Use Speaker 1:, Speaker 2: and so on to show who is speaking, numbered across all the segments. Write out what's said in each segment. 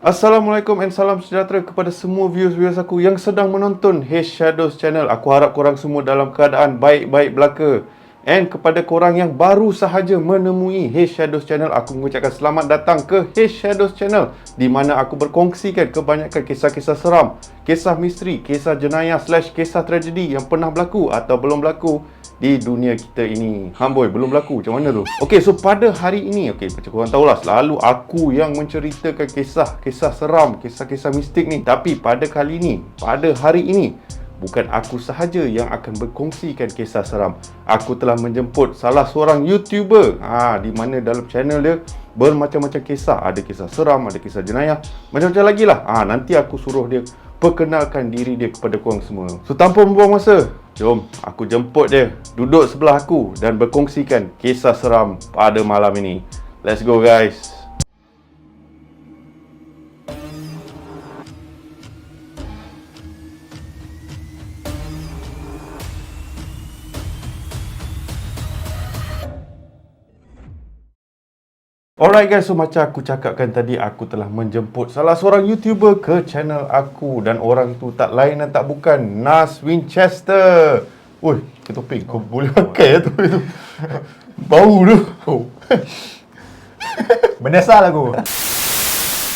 Speaker 1: Assalamualaikum and salam sejahtera kepada semua viewers-viewers aku yang sedang menonton Haze Shadows Channel. Aku harap korang semua dalam keadaan baik-baik belaka. And kepada korang yang baru sahaja menemui Haze Shadows Channel, aku mengucapkan selamat datang ke Haze Shadows Channel, di mana aku berkongsikan kebanyakan kisah-kisah seram, kisah misteri, kisah jenayah / kisah tragedi yang pernah berlaku atau belum berlaku di dunia kita ini. Boy, belum berlaku. Macam mana tu? Okay, so pada hari ini, macam korang tahulah, selalu aku yang menceritakan kisah-kisah seram, kisah-kisah mistik ni. Tapi pada kali ini, pada hari ini, bukan aku sahaja yang akan berkongsikan kisah seram. Aku telah menjemput salah seorang YouTuber, di mana dalam channel dia bermacam-macam kisah. Ada kisah seram, ada kisah jenayah, macam-macam lagi lah. Nanti aku suruh dia perkenalkan diri dia kepada korang semua. So tanpa membuang masa, jom aku jemput dia duduk sebelah aku dan berkongsikan kisah seram pada malam ini. Let's go guys. Alright guys, so macam aku cakapkan tadi, aku telah menjemput salah seorang YouTuber ke channel aku. Dan orang tu tak lain dan tak bukan Nas Winchester. Woi, ketopeng, kau boleh pakai tu. Bau tu.
Speaker 2: Menyesal aku.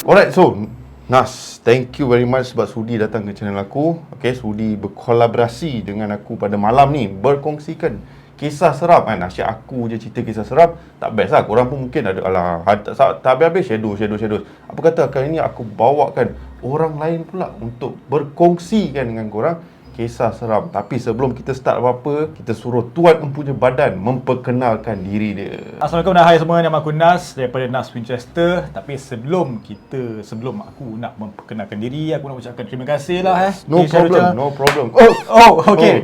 Speaker 1: Alright, so Nas, thank you very much sebab sudi datang ke channel aku. Okay, sudi berkolaborasi dengan aku pada malam ni, berkongsikan kisah seram. Asyik aku je cerita kisah seram, tak best lah. Korang pun mungkin ada, tak habis-habis shadow. Apa kata kali ni aku bawakan orang lain pula untuk berkongsikan dengan korang kisah seram. Tapi sebelum kita start apa-apa, kita suruh Tuan Empunya Badan memperkenalkan diri dia.
Speaker 2: Assalamualaikum dan hai semua, nama aku Nas daripada Nas Winchester. Tapi sebelum aku nak memperkenalkan diri, aku nak ucapkan terima kasih lah
Speaker 1: No problem.
Speaker 2: Okay.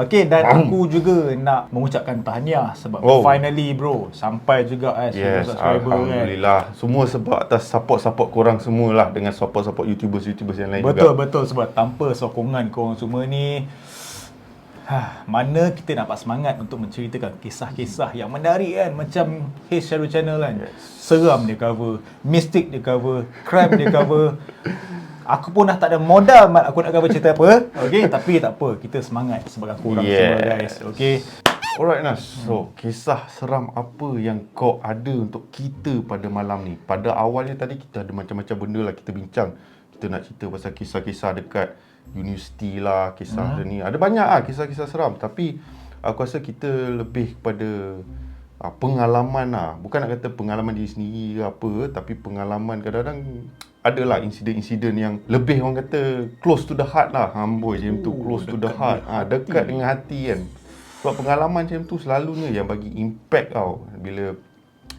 Speaker 2: Okay, dan aku juga nak mengucapkan tahniah sebab finally bro, sampai juga
Speaker 1: Yes,
Speaker 2: subscriber
Speaker 1: Alhamdulillah. Semua sebab atas support orang semualah, dengan support YouTubers yang lain
Speaker 2: betul,
Speaker 1: juga.
Speaker 2: Betul, sebab tanpa sokongan korang semua ni, mana kita dapat semangat untuk menceritakan kisah-kisah yang menarik kan. Macam Haze Shadow Channel kan, seram dia cover, mistik dia cover, crime dia cover. Aku pun dah tak ada modal mat aku nak cover cerita apa. Okay, tapi tak apa, kita semangat sebagai korang semua guys. Okay.
Speaker 1: Alright Nas, so kisah seram apa yang kau ada untuk kita pada malam ni? Pada awalnya tadi kita ada macam-macam benda lah kita bincang. Kita nak cerita pasal kisah-kisah dekat universiti lah, kisah ni. Ada banyak lah kisah-kisah seram. Tapi aku rasa kita lebih kepada pengalaman lah. Bukan nak kata pengalaman diri sendiri ke apa, tapi pengalaman kadang-kadang adalah insiden-insiden yang lebih orang kata close to the heart lah. Boy, macam tu, close to the heart. Dekat dengan hati kan. Sebab pengalaman macam tu selalunya yang bagi impact tau. Bila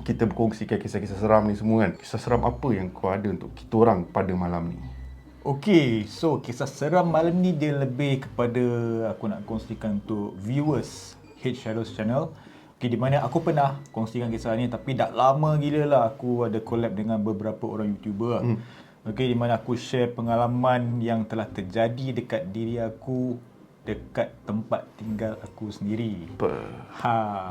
Speaker 1: kita berkongsikan kisah-kisah seram ni semua kan. Kisah seram apa yang kau ada untuk kita orang pada malam ni?
Speaker 2: Okay, so kisah seram malam ni dia lebih kepada aku nak kongsikan untuk viewers Haze Shadows Channel. Okay, di mana aku pernah kongsikan kisah ni, tapi dah lama gila lah aku ada collab dengan beberapa orang YouTuber lah. Okay, di mana aku share pengalaman yang telah terjadi dekat diri aku, dekat tempat tinggal aku sendiri.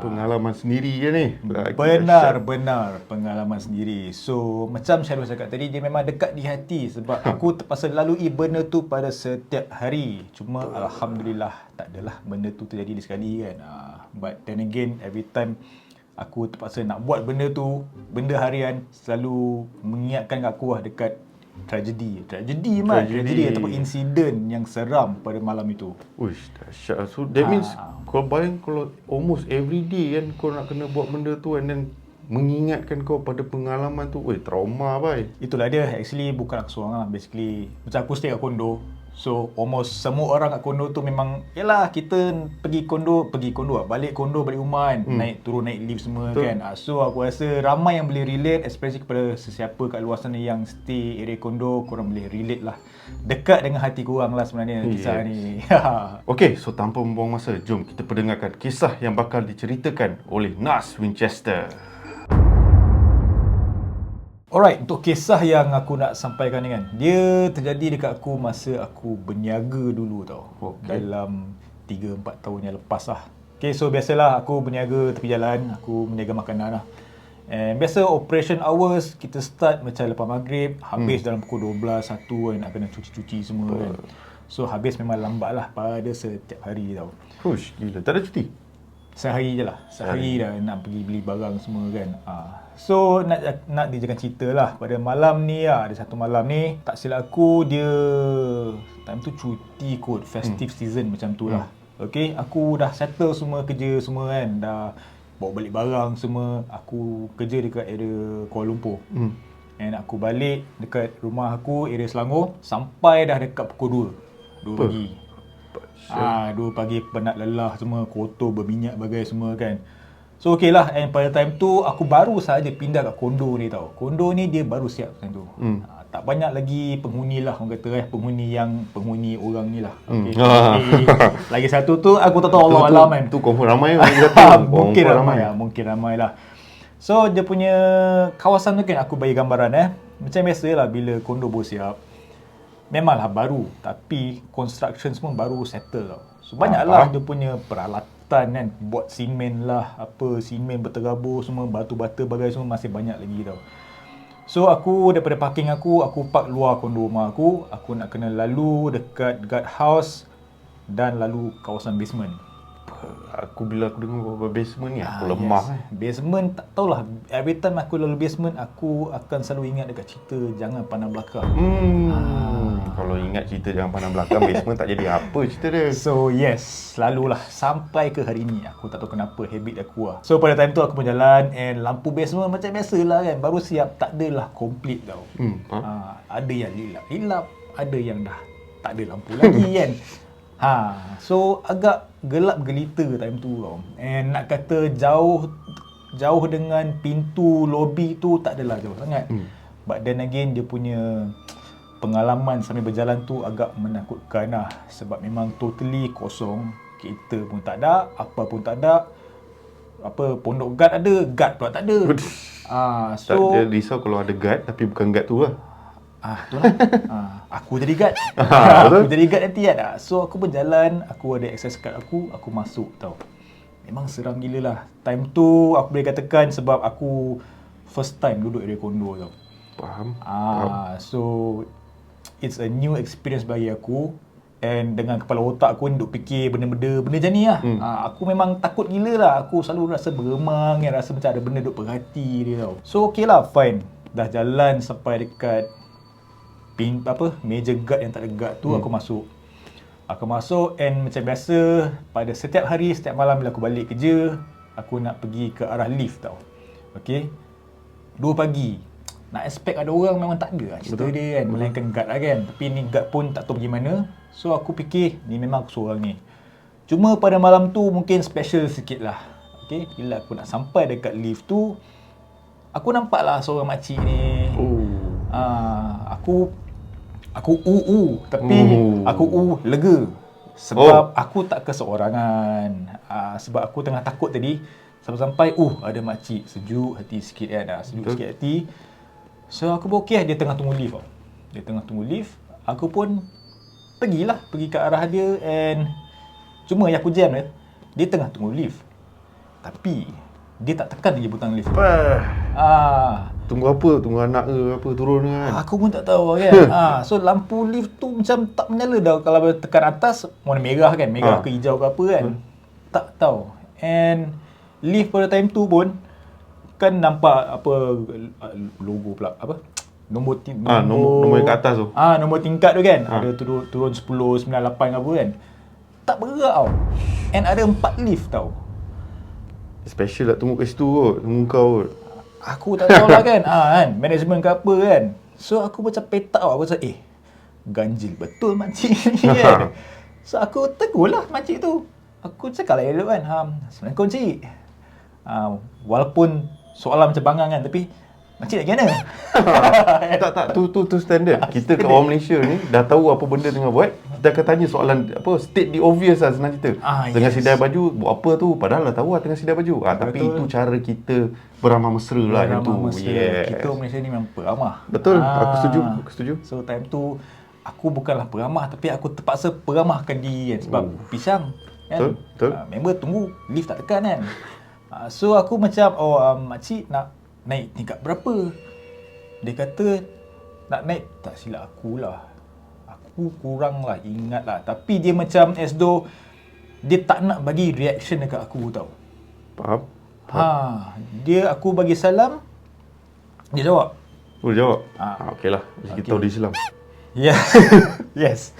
Speaker 1: Pengalaman sendiri je ni.
Speaker 2: Benar pengalaman sendiri. So macam Syarul cakap tadi, dia memang dekat di hati sebab aku terpaksa lalui benda tu pada setiap hari. Cuma alhamdulillah tak adalah benda tu terjadi sekali kan. But then again, every time aku terpaksa nak buat benda tu, benda harian, selalu mengingatkan aku dekat tragedi ataupun insiden yang seram pada malam itu.
Speaker 1: Uish, dahsyat. So that means kau bayang kalau almost every day kan kau nak kena buat benda tu, and then mengingatkan kau pada pengalaman tu. Trauma bai.
Speaker 2: Itulah dia. Actually bukan aku seorang lah. Basically macam aku stay kat kondo, so almost semua orang kat kondo tu memang, yalah, kita pergi kondo lah, balik rumah kan, naik lift semua. Betul. Kan. So aku rasa ramai yang boleh relate, especially kepada sesiapa kat luar sana yang stay area kondo, korang boleh relate lah. Dekat dengan hati korang lah sebenarnya kisah ni.
Speaker 1: Okay, so tanpa membuang masa, jom kita perdengarkan kisah yang bakal diceritakan oleh Nas Winchester.
Speaker 2: Alright, untuk kisah yang aku nak sampaikan ni kan, dia terjadi dekat aku masa aku berniaga dulu tau. Dalam 3-4 tahun yang lepas lah. Okay, so biasalah aku berniaga tepi jalan, aku berniaga makanan lah. And biasa operation hours kita start macam lepas maghrib, habis dalam pukul 12, 1 kan, nak kena cuci-cuci semua kan. So habis memang lambat lah pada setiap hari tau.
Speaker 1: Hush, gila. Tak ada cuti?
Speaker 2: Sehari je lah. Sehari dah nak pergi beli barang semua kan. So nak dijadikan cerita lah. Pada malam ni ada satu malam ni, tak silap aku dia time tu cuti kot, festive season macam tu lah. Okay, aku dah settle semua kerja semua kan. Dah bawa balik barang semua. Aku kerja dekat area Kuala Lumpur. And aku balik dekat rumah aku, area Selangor, sampai dah dekat pukul 2 pagi. 2 pagi penat lelah semua, kotor, berminyak bagai semua kan. So okey lah, and pada time tu aku baru saja pindah kat kondo ni tau. Kondo ni dia baru siap time tu. Tak banyak lagi penghuni lah orang kata penghuni orang ni lah. Okay. Lagi satu tu aku tak tahu, Allah alam kan.
Speaker 1: Tu confirm ramai orang
Speaker 2: Mungkin ramai lah. So dia punya kawasan tu kan aku bagi gambaran macam biasalah bila kondo baru siap. Memanglah baru, tapi construction semua baru settle tau. So banyaklah dia punya peralatan kan, buat simen lah, simen berterabur semua, batu bata bagai semua masih banyak lagi tau. So aku daripada parking aku park luar kondo rumah aku nak kena lalu dekat guard house dan lalu kawasan basement.
Speaker 1: Bila aku dengar basement ni aku lemah.
Speaker 2: Basement tak tahulah, every time aku lalu basement aku akan selalu ingat dekat cerita jangan pandang belakang.
Speaker 1: Kalau ingat cerita jangan pandang belakang, basement tak jadi apa cerita dia.
Speaker 2: So yes, selalulah sampai ke hari ni aku tak tahu kenapa habit aku lah. So pada time tu aku pun jalan and lampu basement macam biasalah kan, baru siap, tak adalah complete tau. Ada yang lilap, ada yang dah tak ada lampu lagi kan. So agak gelap gelita time tu tau. And nak kata jauh dengan pintu lobi tu tak adalah jauh sangat. But then again dia punya pengalaman sambil berjalan tu agak menakutkan lah. Sebab memang totally kosong. Kereta pun tak ada, apa pun tak ada. Pondok guard ada, guard pula tak ada.
Speaker 1: So tak, dia risau kalau ada guard tapi bukan guard tu lah.
Speaker 2: Tu lah. Aku jadi guard. Aku jadi guard nanti kan. So aku berjalan, aku ada access card aku masuk tau. Memang seram gila lah. Time tu aku boleh katakan sebab aku first time duduk area kondo tau.
Speaker 1: Faham.
Speaker 2: So it's a new experience bagi aku. And dengan kepala otak aku duk fikir benda macam ni lah. Aku memang takut gila lah. Aku selalu rasa beremang kan, rasa macam ada benda duk perhati dia tau. So okay lah, fine. Dah jalan sampai dekat meja guard yang tak ada guard tu. Aku masuk and macam biasa pada setiap hari, setiap malam bila aku balik kerja, aku nak pergi ke arah lift tau. Okay, 2 pagi nak expect ada orang memang tak ada lah cerita dia kan. Melainkan guard lah kan. Tapi ni guard pun tak tahu pergi mana. So aku fikir ni memang aku seorang ni. Cuma pada malam tu mungkin special sikit lah. Okay, bila aku nak sampai dekat lift tu, aku nampak lah seorang makcik ni. Aku tapi aku lega sebab aku tak keseorangan. Sebab aku tengah takut tadi sampai ada makcik, sejuk hati sikit kan. Sejuk sikit hati. So aku pun okey, dia tengah tunggu lift. Aku pun pergi ke arah dia and cuma yang aku jam dia tengah tunggu lift. Tapi dia tak tekan lagi butang lift.
Speaker 1: Tunggu apa? Tunggu anak ke apa turun kan?
Speaker 2: Aku pun tak tahu kan. So lampu lift tu macam tak menyala dah. Kalau tekan atas warna merah kan, merah ke hijau ke apa kan. Tak tahu. And lift pada time tu pun kan nampak logo pula nombor
Speaker 1: yang kat atas tu.
Speaker 2: Nombor tingkat tu kan. Ada turun 10, 9, 8 ke apa kan. Tak bergerak tau. And ada 4 lift tau.
Speaker 1: Special lah tunggu kat situ kot, tunggu kau kot.
Speaker 2: Aku tak tahu lah kan. Management ke apa kan. So aku macam petak tau. Aku macam ganjil betul makcik ni kan. So aku tegur lah makcik tu. Aku cakap lah elok kan. Assalamualaikum cik. Walaupun soalan macam bangang kan, tapi makcik nak gimana?
Speaker 1: Tak, tu standard. Kita kat orang Malaysia ni dah tahu apa benda tengah buat. Kita akan tanya soalan state the obvious lah senang cerita. Tengah sidai baju, buat apa tu? Padahal dah tahu lah tengah sidai baju. Tapi itu cara kita beramah mesra lah macam tu.
Speaker 2: Kita orang Malaysia ni memang peramah.
Speaker 1: Betul, aku setuju.
Speaker 2: So time tu aku bukanlah peramah, tapi aku terpaksa peramahkan diri kan. Sebab pisang kan.
Speaker 1: Betul.
Speaker 2: Member tunggu, lift tak tekan kan. So aku macam makcik nak naik tingkat berapa? Dia kata nak naik, tak silap akulah, aku kurang lah ingat lah. Tapi dia macam as though dia tak nak bagi reaction dekat aku tau.
Speaker 1: Faham?
Speaker 2: Aku bagi salam, dia jawab.
Speaker 1: Oh, dia jawab? Okey lah. Kita tahu dia Islam.
Speaker 2: Yeah. Yes.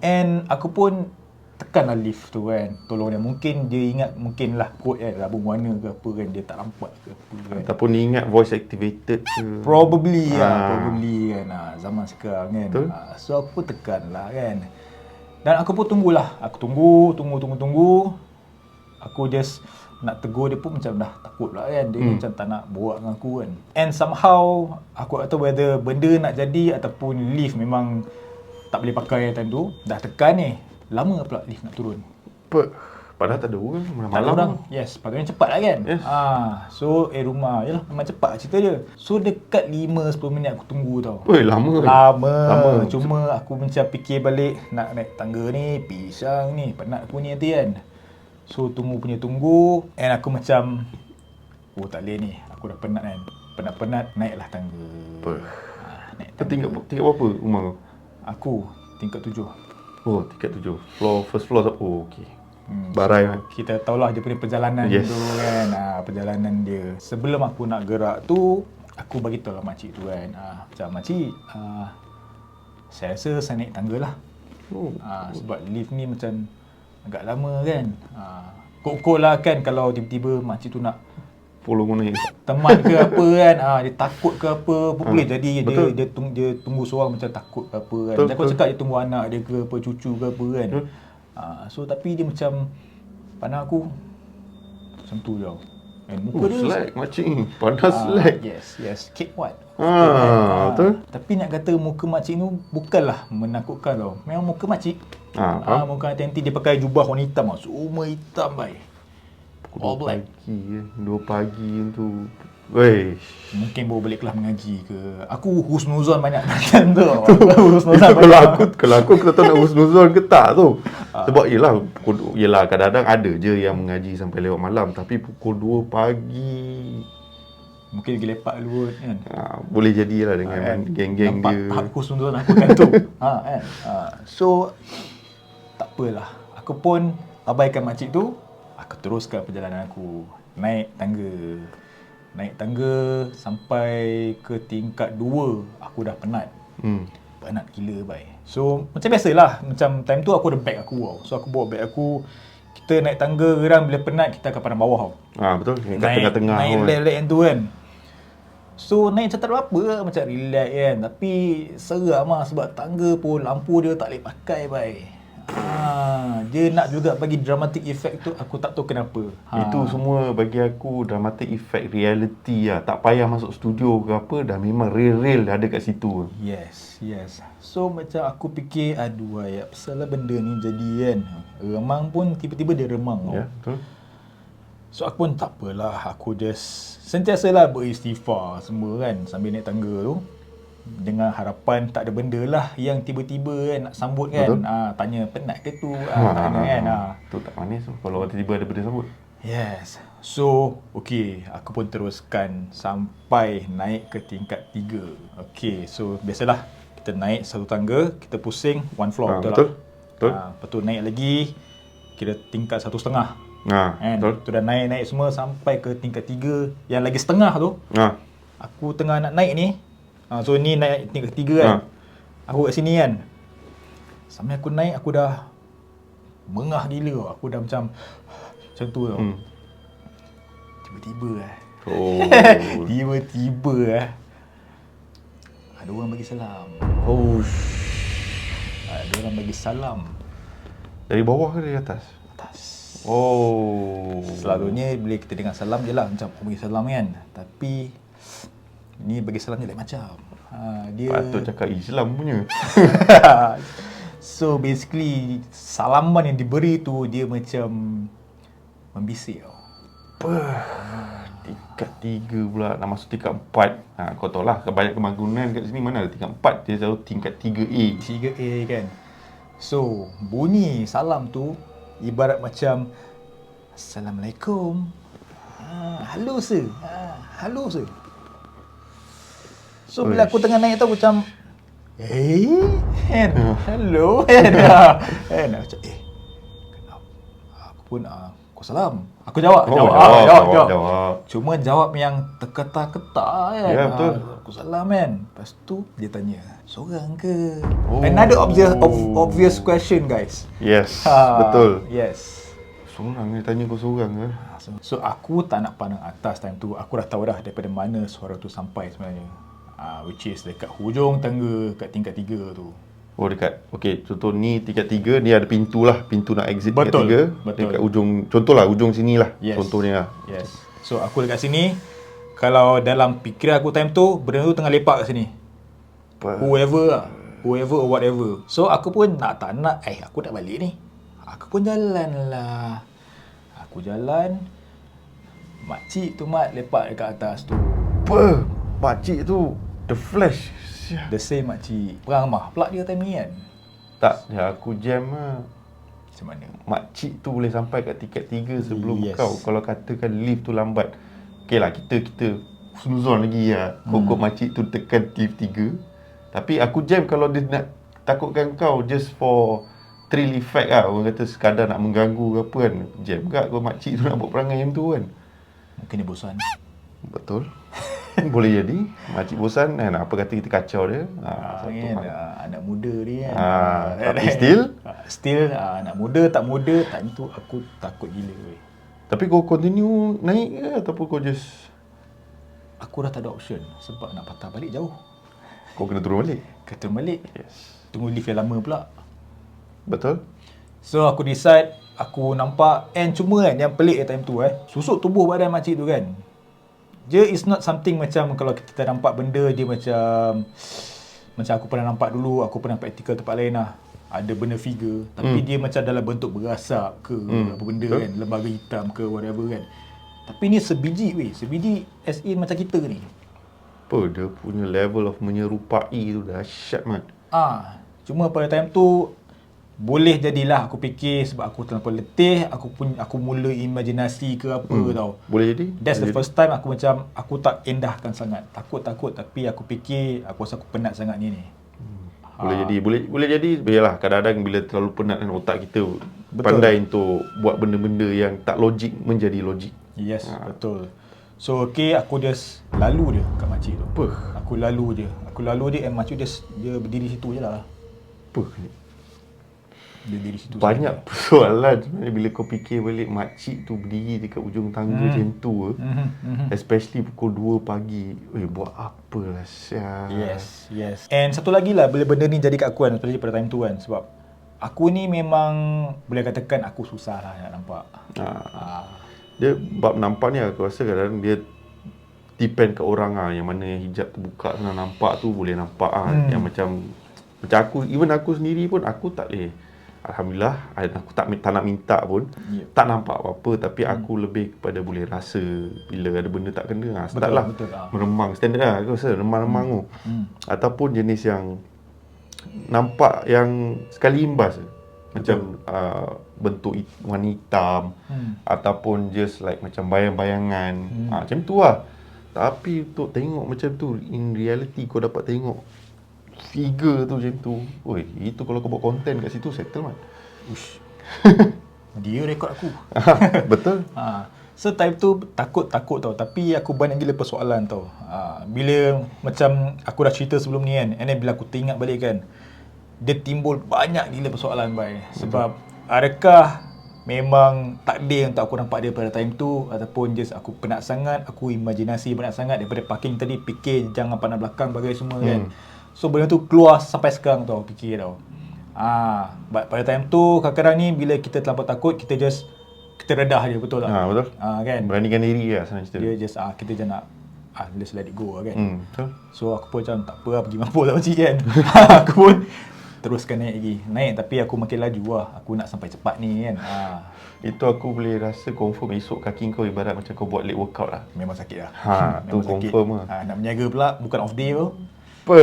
Speaker 2: And aku pun tekanlah lift tu kan, tolong dia. Mungkin dia ingat, mungkin lah kot kan, rabung warna ke apa kan, dia tak nampak ke apa kan.
Speaker 1: Ataupun dia ingat voice activated ke.
Speaker 2: Probably kan, zaman sekarang kan.
Speaker 1: Betul.
Speaker 2: So aku pun tekan lah kan. Dan aku pun tunggulah. Aku tunggu. Aku just nak tegur dia pun macam dah takut lah kan. Dia macam tak nak borak dengan aku kan. And somehow aku tak tahu whether benda nak jadi ataupun lift memang tak boleh pakai time tu. Dah tekan ni, lama pula lift nak turun.
Speaker 1: Padahal tak ada orang,
Speaker 2: Tak ada
Speaker 1: malam-malam.
Speaker 2: orang. Yes, patutnya cepat lah kan.
Speaker 1: Yes.
Speaker 2: So rumah, yalah memang cepat cerita dia. So dekat 5-10 minit aku tunggu tau.
Speaker 1: Weh, lama.
Speaker 2: Cuma aku macam fikir balik, nak naik tangga ni, pisang ni, penat aku ni nanti kan. So tunggu, and aku macam, oh tak boleh ni, aku dah penat kan. Penat-penat, naiklah tangga. Naik
Speaker 1: Kau
Speaker 2: tangga.
Speaker 1: tingkat berapa rumah kau?
Speaker 2: Aku tingkat 7.
Speaker 1: Oh, tingkat 7. First floor. Oh, okey. Barai kan.
Speaker 2: Kita tahulah dia punya perjalanan
Speaker 1: Yes.
Speaker 2: tu kan. Perjalanan dia. Sebelum aku nak gerak tu, aku bagi tahu lah makcik tu kan. Macam makcik, saya rasa saya naik tangga lah. Sebab lift ni macam agak lama kan. Kok-kok lah kan kalau tiba-tiba makcik tu nak
Speaker 1: Follow mana ni?
Speaker 2: teman ke apa kan, dia takut ke apa, boleh jadi
Speaker 1: betul.
Speaker 2: dia tunggu seorang macam takut ke apa kan.
Speaker 1: Betul,
Speaker 2: Dia cakap dia tunggu anak dia ke apa, cucu ke apa kan. So tapi dia macam pandang aku macam tu je. And muka dia
Speaker 1: Slack makcik ni. Panas slack.
Speaker 2: Yes, keep what?
Speaker 1: Betul.
Speaker 2: Tapi nak kata muka makcik tu bukanlah menakutkan tau. Memang muka makcik. Muka hati-hati, dia pakai jubah warna hitam tau. Semua hitam baik. All black.
Speaker 1: Pagi, 2 pagi tu. Weh.
Speaker 2: Mungkin baru balik kelas mengaji ke. Aku husnuzon banyak macam tu. Husnuzon
Speaker 1: Kalau aku tak tahu nak husnuzon ke tak tu. Sebab yelah kadang-kadang ada je yang mengaji sampai lewat malam, tapi pukul 2 pagi
Speaker 2: mungkin lagi lepak dulu kan.
Speaker 1: boleh jadilah dengan geng-geng
Speaker 2: nampak
Speaker 1: dia.
Speaker 2: Aku husnuzon aku kan tu. Kan. So tak apalah. Aku pun abaikan makcik tu. Aku teruskan perjalanan aku. Naik tangga sampai ke tingkat 2. Aku dah penat. Penat gila bai. So macam biasalah, macam time tu aku ada beg aku tau. So aku bawa beg aku. Kita naik tangga gerang, bila penat kita akan pandang bawah tau.
Speaker 1: Betul. Kat tengah-tengah
Speaker 2: Naik
Speaker 1: tu.
Speaker 2: relax tu kan. So naik macam tak ada apa, macam relax kan. Tapi seram lah sebab tangga pun lampu dia tak boleh pakai bai. Dia nak juga bagi dramatic effect tu, aku tak tahu kenapa.
Speaker 1: Itu semua bagi aku dramatic effect reality lah. Tak payah masuk studio ke apa, dah memang real ada kat situ.
Speaker 2: Yes. So macam aku fikir, aduh ayat, pasal benda ni jadi kan. Remang pun tiba-tiba dia remang.
Speaker 1: Ya, betul.
Speaker 2: So aku pun tak apalah, aku just sentiasalah beristighfar semua kan sambil naik tangga tu. Dengan harapan tak ada benda lah yang tiba-tiba kan nak sambut kan. Tanya penat ke tu, tanya kan.
Speaker 1: Tu tak manis tu kalau tiba-tiba ada benda sambut.
Speaker 2: Yes. So, okey, aku pun teruskan sampai naik ke tingkat 3. Okey, so biasalah kita naik satu tangga, kita pusing one floor, betul. Lepas tu naik lagi, kira tingkat 1.5. Kan?
Speaker 1: Betul.
Speaker 2: Tu dah naik semua sampai ke tingkat 3. Yang lagi setengah tu, aku tengah nak naik ni. So ni naik tingkat 3 kan. Aku kat sini kan. Sampai aku naik, aku dah mengah gila. Aku dah macam tu tau. Tiba-tiba ada orang bagi salam. Ada orang bagi salam.
Speaker 1: Dari bawah ke dari atas?
Speaker 2: Atas.
Speaker 1: Selalunya
Speaker 2: Selalunya bila kita dengar salam je lah, macam aku bagi salam kan. Tapi ni bagi salam dia lain macam. Dia
Speaker 1: patut cakap Islam punya.
Speaker 2: So basically salaman yang diberi tu dia macam membisik tau.
Speaker 1: Tingkat 3 pula nak masuk tingkat 4. Kau tahu lah kebanyakan bangunan kat sini mana ada tingkat 4, dia selalu tingkat 3A.
Speaker 2: 3A kan. So bunyi salam tu ibarat macam Assalamualaikum. Hello sir. Hello sir. So bila aku tengah naik tu aku macam kan, hello kan, kan aku macam kenapa, aku pun aku salam, aku jawab. Cuma jawab yang terketa-keta kan.
Speaker 1: Ya, betul.
Speaker 2: Aku salam kan. Lepas tu dia tanya, seorang ke? Another obvious question guys.
Speaker 1: Yes, betul.
Speaker 2: Yes.
Speaker 1: Seorang dia tanya kau seorang ke?
Speaker 2: So aku tak nak pandang atas time tu. Aku dah tahu dah daripada mana suara tu sampai sebenarnya. Which is dekat hujung tangga kat tingkat 3 tu.
Speaker 1: Oh dekat, okay, contoh ni tingkat 3, ni ada pintu lah, pintu nak exit tingkat 3.
Speaker 2: Betul.
Speaker 1: Dekat ujung, contoh lah, ujung sini lah,
Speaker 2: Yes.
Speaker 1: contohnya lah.
Speaker 2: Yes. So aku dekat sini, kalau dalam fikiran aku time tu, benda tu tengah lepak kat sini. Whoever or whatever. So aku pun nak tak nak, aku nak balik ni. Aku pun jalan lah. Aku jalan, makcik tu lepak dekat atas tu.
Speaker 1: Apa? Pakcik tu, The Flash.
Speaker 2: The same makcik. Perang mah pula dia time ni kan.
Speaker 1: Tak, ya aku jam lah.
Speaker 2: Macam mana?
Speaker 1: Makcik tu boleh sampai kat tingkat 3 sebelum
Speaker 2: Yes.
Speaker 1: kau. Kalau katakan lift tu lambat. Okay lah, kita snuzon lagi lah. Kok makcik tu tekan lift 3. Tapi aku jam kalau dia nak takutkan kau just for thrill effect lah. Orang kata sekadar nak mengganggu ke apa kan. Jam kat kau makcik tu nak buat perangai macam tu kan.
Speaker 2: Mungkin dia bosan.
Speaker 1: Betul. Boleh jadi. Makcik bosan kan. Apa kata kita kacau dia. Satu
Speaker 2: Kan,
Speaker 1: hal.
Speaker 2: anak muda dia kan.
Speaker 1: Tapi still.
Speaker 2: Still anak muda tak muda, time tu aku takut gila weh.
Speaker 1: Tapi kau continue naik ke ataupun kau just
Speaker 2: Aku dah tak ada option sebab nak patah balik jauh.
Speaker 1: kau kena turun balik?
Speaker 2: Kata balik,
Speaker 1: Yes.
Speaker 2: tunggu lift yang lama pula.
Speaker 1: Betul?
Speaker 2: So aku decide, aku nampak and cuma kan yang pelik time tu susuk tubuh badan makcik tu kan. Dia is not something macam kalau kita nampak benda dia macam aku pernah nampak dulu, aku pernah praktikal tempat lain lah. Ada benda figure tapi dia macam dalam bentuk berasap ke apa benda kan, lembaga hitam ke whatever kan. Tapi ni sebiji weh, sebiji as in macam kita ni.
Speaker 1: Apa dia punya level of menyerupai tu dahsyat mat.
Speaker 2: Cuma pada time tu boleh jadilah aku fikir sebab aku terlalu letih, aku mula imajinasi ke apa tau.
Speaker 1: Boleh jadi?
Speaker 2: That's the first time aku macam aku tak endahkan sangat. Takut tapi aku fikir aku rasa aku penat sangat ni.
Speaker 1: Boleh jadi. Boleh jadi. Yalah, kadang-kadang bila terlalu penat kan otak kita pandai untuk buat benda-benda yang tak logik menjadi logik.
Speaker 2: Yes, betul. So aku just lalu je kat makcik tu.
Speaker 1: Apa?
Speaker 2: Aku lalu je and makcik dia berdiri situ je lah.
Speaker 1: Apa?
Speaker 2: Dia berdiri situ.
Speaker 1: Banyak persoalan sebenarnya bila kau fikir balik makcik tu berdiri dekat ujung tangga macam tu. Especially pukul 2 pagi. Buat apa lah Syah?
Speaker 2: Yes. And satu lagi lah bila benda ni jadi kat aku kan, especially pada time tu kan, sebab aku ni memang boleh katakan aku susah lah nak nampak.
Speaker 1: Dia bab nampak ni aku rasa kadang-kadang dia depend kat orang lah. Yang mana hijab terbuka senang nampak tu boleh nampak lah. Yang macam aku, even aku sendiri pun aku tak boleh. Alhamdulillah aku tak nak minta pun. Tak nampak apa-apa. Tapi aku lebih kepada boleh rasa bila ada benda tak kena. Start lah meremang. Standard lah aku rasa remang-remang tu. Ataupun jenis yang nampak yang sekali imbas. Macam bentuk warna hitam ataupun just like macam bayang-bayangan macam tu lah. Tapi untuk tengok macam tu, in reality kau dapat tengok figure tu macam tu. Itu kalau kau buat konten kat situ settle man.
Speaker 2: Dia rekod aku.
Speaker 1: Betul.
Speaker 2: So time tu takut tau. Tapi aku banyak gila persoalan tau. Bila macam aku dah cerita sebelum ni kan, and then bila aku teringat balik kan, dia timbul banyak gila persoalan sebab adakah memang takdir untuk aku nampak dia pada time tu, ataupun just aku penat sangat, aku imajinasi banyak sangat daripada parking tadi, fikir jangan pandang belakang bagai semua kan. So benda tu keluar sampai sekarang tau, fikir tau. But pada time tu kadang-kadang ni bila kita terlampau takut, kita redah je, betul tak?
Speaker 1: Betul.
Speaker 2: Kan?
Speaker 1: Beranikan diri lah senang cerita.
Speaker 2: Dia just kita je nak let's let it go kan.
Speaker 1: Betul.
Speaker 2: So aku pun macam tak apa lah, pergi mampu lah makcik kan. Aku pun teruskan naik tapi aku makin laju lah. Aku nak sampai cepat ni kan.
Speaker 1: Itu aku boleh rasa confirm esok kaki kau ibarat macam kau buat leg workout lah.
Speaker 2: Memang sakit lah.
Speaker 1: Tu confirm lah.
Speaker 2: Nak menjaga pula, bukan off day tu.
Speaker 1: Apa?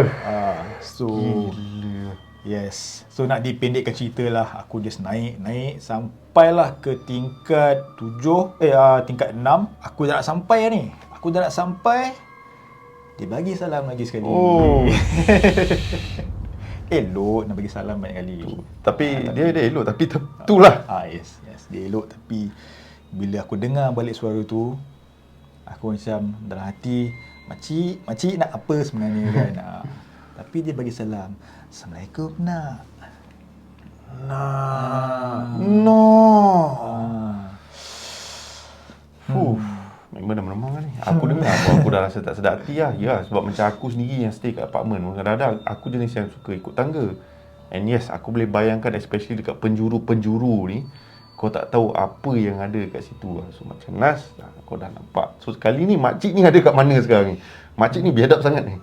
Speaker 2: So
Speaker 1: Gila.
Speaker 2: yes. So nak dipendekkan cerita lah, aku just naik sampailah ke tingkat 7, tingkat 6. Aku dah nak sampai ni. Dia bagi salam lagi sekali.
Speaker 1: Oh.
Speaker 2: Elok nak bagi salam banyak kali.
Speaker 1: Tapi dia elok, tapi itulah.
Speaker 2: Yes. Dia elok, tapi bila aku dengar balik suara tu, aku macam dalam hati, makcik nak apa sebenarnya kan. Tapi dia bagi salam. Assalamualaikum nak.
Speaker 1: No. Memang dah menemang ni. Aku dengar aku dah rasa tak sedap hati lah. Ya, sebab macam aku sendiri yang stay kat apartment, kadang-kadang aku jenis yang suka ikut tangga. And yes, aku boleh bayangkan especially dekat penjuru-penjuru ni, kau tak tahu apa yang ada kat situ lah. So macam Nas, kau dah nampak. So sekali ni makcik ni ada kat mana sekarang ni? Makcik ni biadab sangat ni.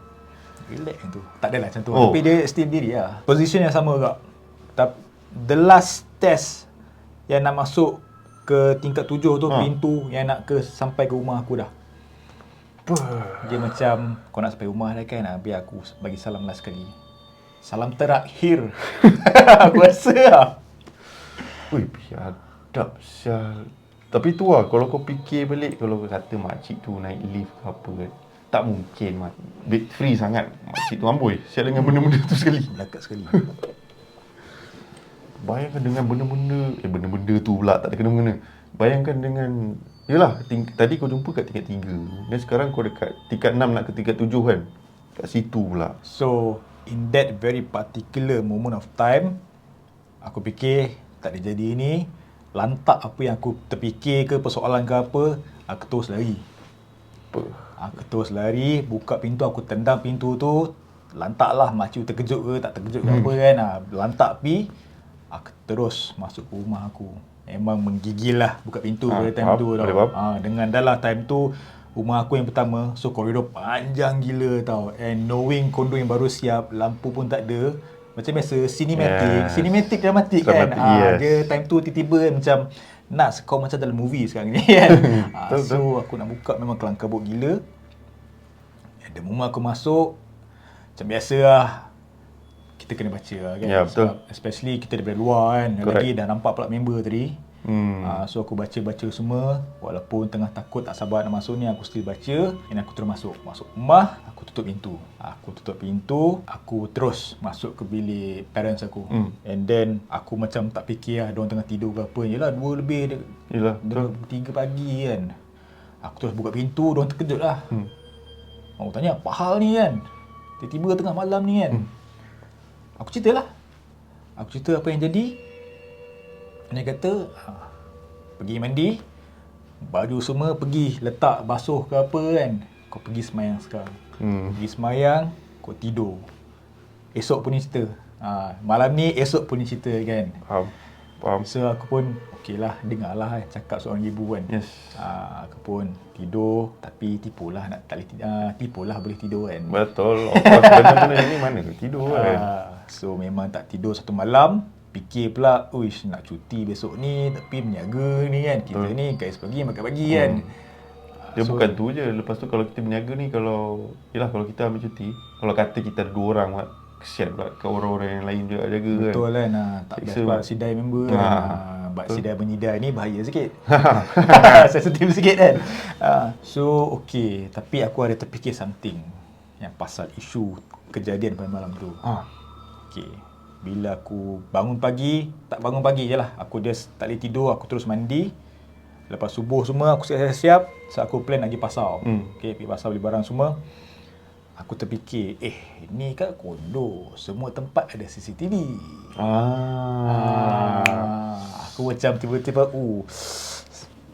Speaker 2: Relax tu. Tak adalah macam tu. Tapi dia still diri lah. Position yang sama juga. The last test yang nak masuk ke tingkat 7 tu, pintu yang nak sampai ke rumah aku dah. Dia macam, kau nak sampai rumah dah kan, biar aku bagi salam last sekali. Salam terakhir. Aku rasa lah.
Speaker 1: Ui, biadab sial. Tapi tu lah, kalau kau fikir balik, kalau kau kata makcik tu naik lift ke apa kan, tak mungkin big free sangat makcik tu amboi sial dengan benda-benda tu sekali.
Speaker 2: Melekat sekali.
Speaker 1: Bayangkan dengan benda-benda tu pula, tak ada kena-mengena. Bayangkan dengan, yelah, tadi kau jumpa kat tingkat 3. Dan sekarang kau dekat tingkat 6 nak ke tingkat 7 kan. Kat situ pula.
Speaker 2: So, in that very particular moment of time, aku fikir, tak ada jadi ni. Lantak apa yang aku terfikir ke, persoalan ke apa, aku terus lari. Aku terus lari, buka pintu, aku tendang pintu tu. Lantaklah makcik terkejut ke, tak terkejut ke apa kan. Lantak pi. Aku terus masuk ke rumah aku. Memang menggigil lah buka pintu pada time tu tau. Dengan dalam time tu, rumah aku yang pertama, so koridor panjang gila tau. And knowing kondo yang baru siap, lampu pun tak ada. Macam biasa, cinematic dramatic kan.
Speaker 1: Yes.
Speaker 2: Dia time tu tiba-tiba macam, Nas, kau macam dalam movie sekarang ni kan. So aku nak buka memang kelang kabut gila. The moment aku masuk, macam biasa lah, kita kena baca lah kan.
Speaker 1: Ya, betul.
Speaker 2: Sebab especially kita daripada luar kan. Lagi dah nampak pula member tadi. So aku baca-baca semua. Walaupun tengah takut, tak sabar nak masuk ni, aku still baca. Dan aku terus masuk rumah, aku tutup pintu. Aku terus masuk ke bilik parents aku. And then aku macam tak fikir lah diorang tengah tidur ke apa. Yelah 2 lebih, 3 pagi kan. Aku terus buka pintu, diorang terkejut lah. Aku tanya, apa hal ni kan? Tiba-tiba tengah malam ni kan. Aku cerita apa yang jadi. Dia kata, pergi mandi, baju semua pergi letak basuh ke apa kan. Kau pergi semayang sekarang. Pergi semayang, kau tidur. Esok pun ni cerita. Malam ni, esok pun ni cerita kan.
Speaker 1: Faham.
Speaker 2: So aku pun, okey lah, dengar lah cakap seorang ibu kan.
Speaker 1: Yes.
Speaker 2: Aku pun tidur, tapi tipulah tipulah boleh tidur kan.
Speaker 1: Betul. Of course, benda-benda ni mana tidur kan.
Speaker 2: So memang tak tidur satu malam. Fikir pula, uish nak cuti besok ni, tapi berniaga ni kan. Kita ni guys pagi makan pagi kan.
Speaker 1: Dia bukan tu je. Lepas tu kalau kita berniaga ni, kalau kita ambil cuti, kalau kata kita ada 2 orang, kesian pula ke orang-orang yang lain juga jaga kan.
Speaker 2: Betul kan. Tak best sebab sidai member kan. But sidai menyidai ni bahaya sikit. Sensitif sikit kan. So okay, tapi aku ada terfikir something yang pasal isu kejadian pada malam tu. Okay, bila aku bangun pagi, tak bangun pagi je lah, aku just tak boleh tidur, aku terus mandi. Lepas subuh semua aku siap-siap, so aku plan nak pergi pasar. Okay, pergi pasar beli barang semua. Aku terfikir, ni kat kondo, semua tempat ada CCTV. Aku macam tiba-tiba,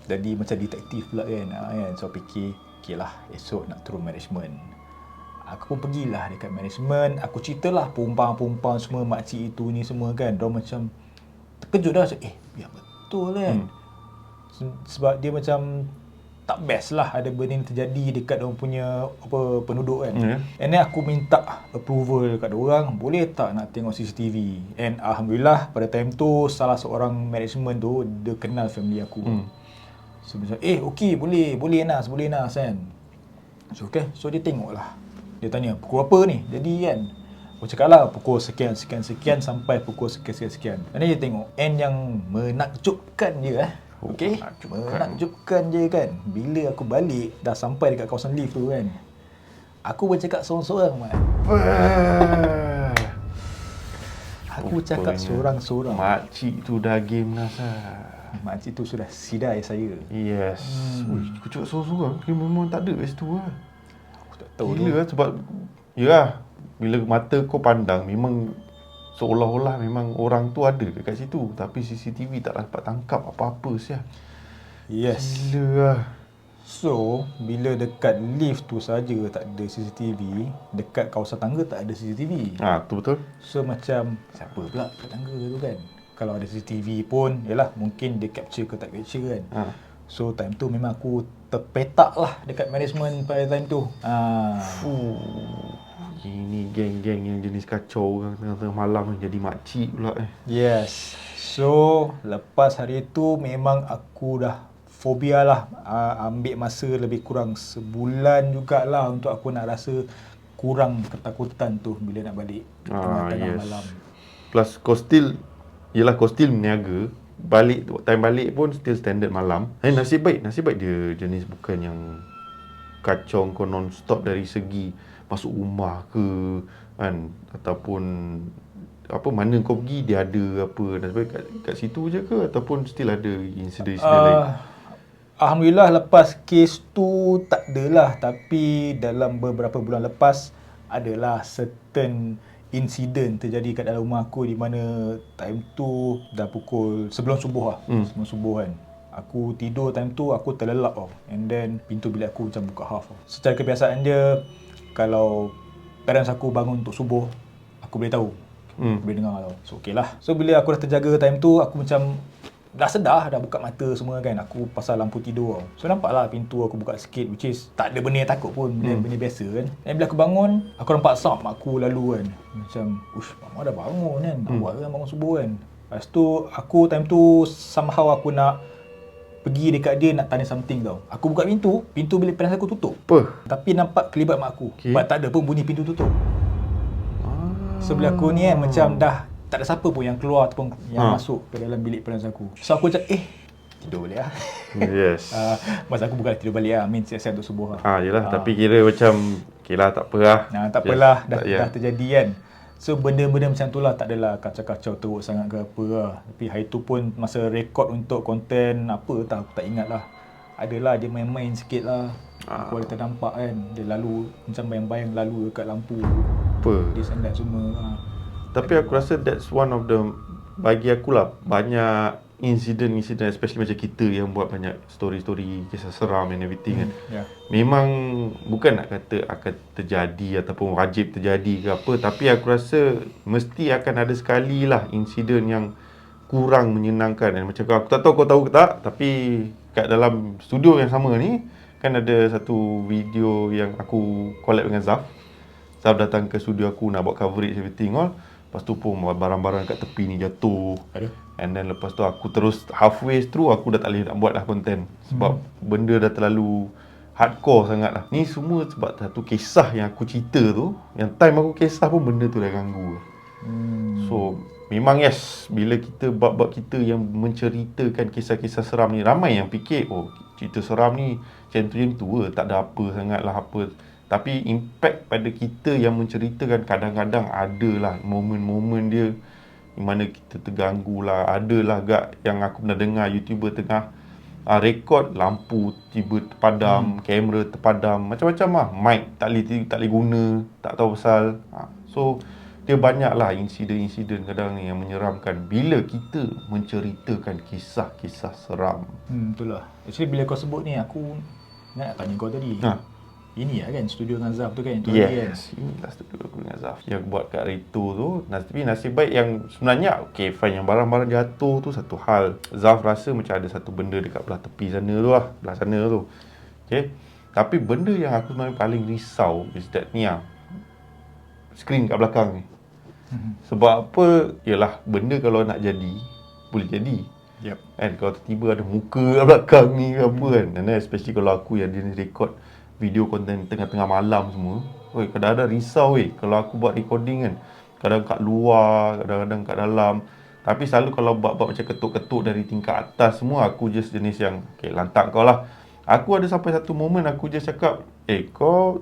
Speaker 2: jadi macam detektif pula kan. So fikir, okay lah, esok nak turun management. Aku pun pergilah dekat management, aku ceritalah pumpang-pumpang semua, makcik itu ni semua kan. Diorang macam terkejut dah, macam, ya betul kan. Sebab dia macam tak best lah ada benda ni terjadi dekat diorang punya penduduk kan. And then aku minta approval dekat diorang, boleh tak nak tengok CCTV. And Alhamdulillah pada time tu salah seorang management tu, dia kenal family aku. So macam, okey, boleh Nas kan. So okay, so dia tengok lah. Dia tanya, pukul apa ni jadi kan. Aku cakap lah, pukul sekian sampai pukul sekian. Dan dia tengok. And yang menakjubkan je okay, menakjubkan je kan, bila aku balik dah sampai dekat kawasan lift tu kan, Aku bercakap seorang-seorang, Mat. Aku cakap
Speaker 1: Rupanya
Speaker 2: seorang-seorang.
Speaker 1: makcik tu dah game Nasar.
Speaker 2: Makcik tu sudah sidai saya.
Speaker 1: Yes. Ui, aku cakap seorang-seorang, dia memang tak ada kat situ lah.
Speaker 2: Aku tak tahu
Speaker 1: Gila
Speaker 2: tu.
Speaker 1: lah sebab, yalah, bila mata kau pandang, memang seolah-olah memang orang tu ada dekat situ. Tapi CCTV tak dapat tangkap apa-apa siah.
Speaker 2: Yes.
Speaker 1: Gila lah.
Speaker 2: So, bila dekat lift tu saja tak ada CCTV, dekat kawasan tangga tak ada CCTV.
Speaker 1: Ha, tu betul.
Speaker 2: So macam siapa pula kat tangga tu kan? Kalau ada CCTV pun, yalah mungkin dia capture ke tak capture kan.
Speaker 1: Ha.
Speaker 2: So time tu memang aku terpetak lah dekat management pada time tu.
Speaker 1: Ini geng-geng yang jenis kacau kan, tengah-tengah malam jadi makcik pula
Speaker 2: Yes. So lepas hari tu memang aku dah fobia lah. Ambil masa lebih kurang sebulan jugalah untuk aku nak rasa kurang ketakutan tu bila nak balik tengah-tengah
Speaker 1: yes.
Speaker 2: malam.
Speaker 1: Plus kau still, yelah kau still meniaga. Balik, time balik pun still standard malam. Nasib baik dia jenis bukan yang kacau kau non-stop dari segi masuk rumah ke kan, ataupun apa, mana kau pergi dia ada apa, nasib baik kat situ je ke, ataupun still ada insiden-insiden lain?
Speaker 2: Alhamdulillah lepas kes tu tak adalah, tapi dalam beberapa bulan lepas adalah certain insiden terjadi kat dalam rumah aku di mana time tu dah pukul sebelum subuh lah. Sebelum subuh kan. Aku tidur time tu aku terlelap tau. And then pintu bilik aku macam buka half tau. Secara kebiasaan dia, kalau parents aku bangun untuk subuh, aku boleh tahu. Boleh dengar tau. So okey lah. So bila aku dah terjaga time tu, aku macam dah sedar, dah buka mata semua kan. Aku pasal lampu tidur tau. So nampaklah pintu aku buka sikit, which is tak ada benda yang takut pun, benda biasa kan. Dan bila aku bangun, aku nampak sound mak aku lalu kan. Macam, ush, mama dah bangun kan. Awal kan bangun subuh kan. Lepas tu, aku time tu somehow aku nak pergi dekat dia nak tanya something tau. Aku buka pintu bilik parents aku tutup.
Speaker 1: Apa?
Speaker 2: Tapi nampak kelibat mak aku.
Speaker 1: Okay.
Speaker 2: But tak ada pun bunyi pintu tutup. Sebelah aku ni kan macam dah tak ada siapa pun yang keluar ataupun yang masuk ke dalam bilik parents aku. So aku macam tidur balik lah.
Speaker 1: Yes.
Speaker 2: Masa aku bukan tidur balik lah. Siap-siap untuk subuh lah.
Speaker 1: Yelah, tapi kira macam okay lah, tak apalah.
Speaker 2: Tak apalah, dah terjadi kan. So benda-benda macam tu lah, tak adalah kacau-kacau teruk sangat ke apa lah. Tapi hari tu pun masa rekod untuk konten apa tak, aku tak ingat lah. Adalah dia main-main sikit lah. Aku ada ternampak kan, dia lalu macam bayang-bayang lalu dekat lampu.
Speaker 1: Apa?
Speaker 2: Dia sendat semua.
Speaker 1: Tapi aku rasa that's one of the, bagi aku lah, banyak insiden-insiden, especially macam kita yang buat banyak story-story kisah seram and everything kan. Memang bukan nak kata akan terjadi ataupun wajib terjadi ke apa, tapi aku rasa mesti akan ada sekali lah insiden yang kurang menyenangkan. Dan macam aku tak tahu kau tahu ke tak, tapi kat dalam studio yang sama ni kan ada satu video yang aku collab dengan Zaf. Zaf datang ke studio aku nak buat coverage everything all. Lepas tu pun barang-barang kat tepi ni jatuh. And then lepas tu aku terus halfway through aku dah tak boleh nak buat lah konten. Sebab benda dah terlalu hardcore sangat lah. Ni semua sebab satu kisah yang aku cerita tu. Yang time aku kisah pun benda tu dah ganggu. So memang yes, bila kita bab-bab kita yang menceritakan kisah-kisah seram ni, ramai yang fikir cerita seram ni macam tu tak ada apa sangat lah apa. Tapi impact pada kita yang menceritakan, kadang-kadang adalah momen-momen dia di mana kita terganggu lah. Adalah gak yang aku pernah dengar YouTuber tengah rekod, lampu tiba terpadam, kamera terpadam, macam-macam lah. Mic tak boleh guna, tak tahu pasal. So dia banyak lah insiden-insiden kadang yang menyeramkan bila kita menceritakan kisah-kisah seram.
Speaker 2: Betul lah. Actually bila kau sebut ni, aku nak tanya kau tadi. Ini lah kan studio dengan Zaf tu kan?
Speaker 1: Yes, inilah studio aku dengan Zaf yang buat kat Rito tu. Tapi nasib baik yang sebenarnya okay fine, yang barang-barang jatuh tu satu hal. Zaf rasa macam ada satu benda dekat belah tepi sana tu lah, belah sana tu. Okay. Tapi benda yang aku sebenarnya paling risau is that ni lah, skrin kat belakang ni. Sebab apa? Yalah, benda kalau nak jadi boleh jadi. Kan kalau tiba-tiba ada muka kat belakang ni ke apa kan. Dan especially kalau aku yang jenis record video konten tengah-tengah malam semua. Kadang-kadang risau kalau aku buat recording kan. Kadang kat luar, kadang-kadang kat dalam. Tapi selalu kalau buat-buat macam ketuk-ketuk dari tingkat atas semua, aku just jenis yang lantak kau lah. Aku ada sampai satu momen aku just cakap, kau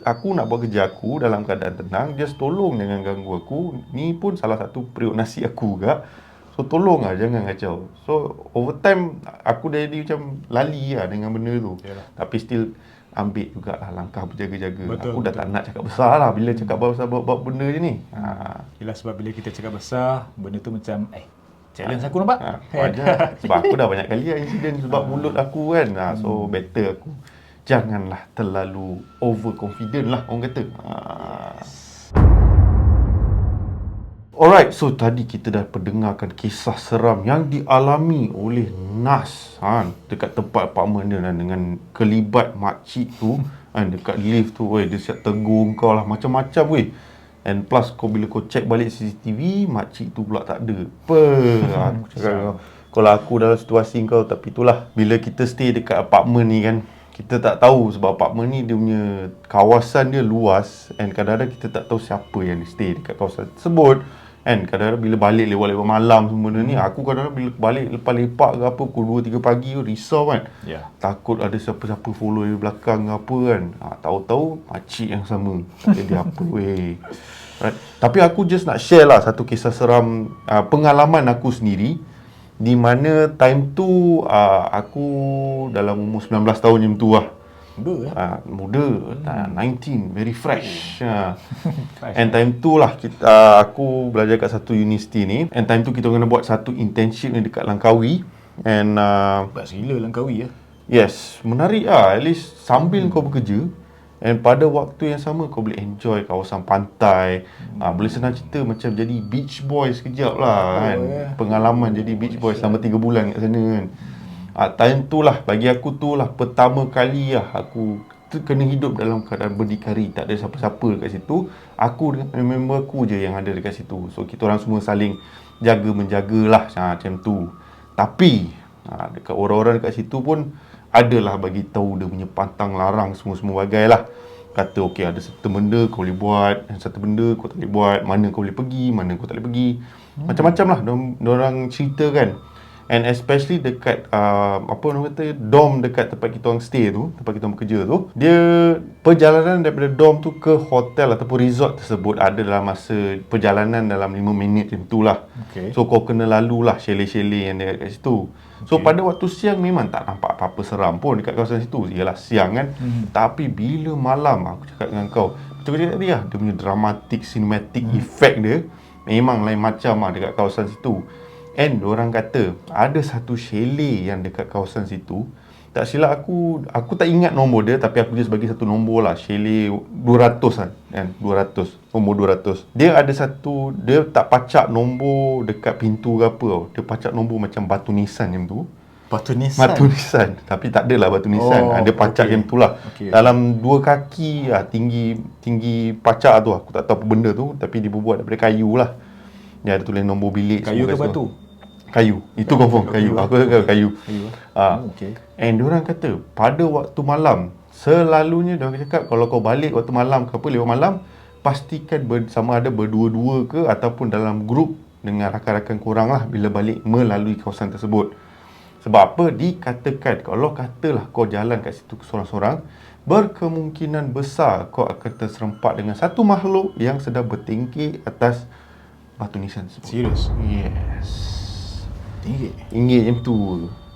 Speaker 1: aku nak buat kerja aku dalam keadaan tenang, just tolong jangan ganggu aku. Ni pun salah satu periuk nasi aku juga. So tolong lah, jangan kacau. So over time aku dah jadi macam lali lah dengan benda tu.
Speaker 2: Yalah.
Speaker 1: Tapi still ambil jugalah langkah berjaga-jaga.
Speaker 2: Betul,
Speaker 1: Aku dah
Speaker 2: betul.
Speaker 1: tak nak cakap besar lah bila cakap besar buat benda je ni.
Speaker 2: Yelah, sebab bila kita cakap besar, benda tu macam challenge aku nampak.
Speaker 1: Wajar. Sebab aku dah banyak kali lah insiden sebab mulut aku kan. So better aku janganlah terlalu overconfident lah orang kata. Alright, so tadi kita dah pendengarkan kisah seram yang dialami oleh Nas dekat tempat apartmen dia dengan kelibat makcik tu dekat lift tu. Dia siap tegur kau lah macam-macam weh. And plus bila kau check balik CCTV, makcik tu pula tak ada. Aku cakap kau, kalau aku dalam situasi kau, tapi itulah bila kita stay dekat apartmen ni kan, kita tak tahu sebab apartmen ni dia punya kawasan dia luas and kadang-kadang kita tak tahu siapa yang stay dekat kawasan tersebut. And kadang-kadang bila balik lewat-lewat malam semua ni, aku kadang-kadang bila balik lepas lepak ke apa pukul 2-3 pagi risau kan.
Speaker 2: Ya.
Speaker 1: Takut ada siapa-siapa follow dari belakang ke apa kan. Tahu-tahu makcik yang sama. Tak jadi apa weh. Right. Tapi aku just nak share lah satu kisah seram pengalaman aku sendiri. Di mana time tu aku dalam umur 19 tahun macam tu lah. Muda, 19, very fresh. And time tu lah aku belajar kat satu universiti ni. And time tu kita kena buat satu internship ni dekat Langkawi. And
Speaker 2: Best gila Langkawi ya.
Speaker 1: yes, menarik lah. At least sambil kau bekerja and pada waktu yang sama kau boleh enjoy kawasan pantai. Boleh senang cerita macam jadi beach boy sekejap lah kan. Pengalaman jadi beach boy selama 3 bulan kat sana kan. Time tu lah, bagi aku tu lah pertama kali lah aku kena hidup dalam keadaan berdikari. Tak ada siapa-siapa dekat situ. Aku dengan member aku je yang ada dekat situ. So kita orang semua saling jaga-menjagalah macam tu. Tapi dekat orang-orang dekat situ pun adalah bagi tahu dia punya pantang larang semua-semua bagai lah. Kata okey, ada satu benda kau boleh buat, satu benda kau tak boleh buat, mana kau boleh pergi, mana kau tak boleh pergi. Macam-macam lah diorang cerita kan. And especially dekat apa orang kata, dom dekat tempat kita orang stay tu, tempat kita orang bekerja tu, dia perjalanan daripada dom tu ke hotel ataupun resort tersebut ada dalam masa perjalanan dalam 5 minit macam tu lah.
Speaker 2: Okay.
Speaker 1: So kau kena lalulah chalet-chalet yang dekat kat situ. So pada waktu siang memang tak nampak apa-apa seram pun dekat kawasan situ. Yalah siang kan. Tapi bila malam, aku cakap dengan kau, macam cakap tadi lah, dia punya dramatic cinematic effect dia memang lain macam lah dekat kawasan situ. And orang kata ada satu chalet yang dekat kawasan situ. Tak silap aku tak ingat nombor dia, tapi aku just bagi satu nombor lah. Chalet 200 kan, 200, nombor 200. Dia ada satu, dia tak pacak nombor dekat pintu ke apa tau. Dia pacak nombor macam batu nisan macam tu.
Speaker 2: Batu nisan.
Speaker 1: Batu nisan, tapi tak adalah batu nisan. Dia pacak macam tu lah. Dalam 2 kaki lah, tinggi pacak tu. Aku tak tahu apa benda tu, tapi dia berbuat daripada kayu lah. Dia ada tulis nombor bilik.
Speaker 2: Kayu ke batu?
Speaker 1: Kayu. Itu confirm kayu. Aku cakap kayu.
Speaker 2: Okay.
Speaker 1: And diorang kata pada waktu malam, selalunya diorang cakap kalau kau balik waktu malam ke apa, lewat malam, pastikan sama ada berdua-dua ke ataupun dalam grup dengan rakan-rakan korang lah bila balik melalui kawasan tersebut. Sebab apa? Dikatakan kalau katalah kau jalan kat situ seorang-seorang, berkemungkinan besar kau akan terserempak dengan satu makhluk yang sedang bertingkir atas batu nisan tersebut.
Speaker 2: Serius?
Speaker 1: Yes.
Speaker 2: Tinggi
Speaker 1: macam tu.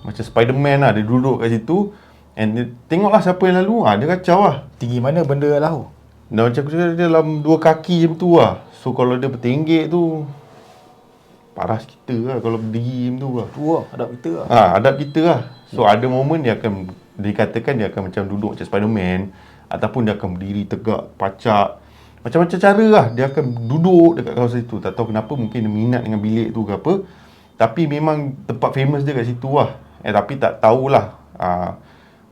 Speaker 1: Macam Spiderman lah, dia duduk kat situ and dia tengoklah siapa yang lalu, dia kacau lah.
Speaker 2: Tinggi mana benda lahu?
Speaker 1: Dah macam aku cakap, dia dalam 2 kaki macam tu lah. So kalau dia bertinggik tu, paras kita lah kalau berdiri macam tu lah.
Speaker 2: Hadap kita lah.
Speaker 1: Hadap kita lah. So ada momen dia akan, dikatakan dia akan macam duduk macam Spiderman, ataupun dia akan berdiri tegak, pacak. Macam-macam cara lah dia akan duduk dekat kawasan situ. Tak tahu kenapa, mungkin dia minat dengan bilik tu ke apa. Tapi memang tempat famous dia kat situ lah. Tapi tak tahulah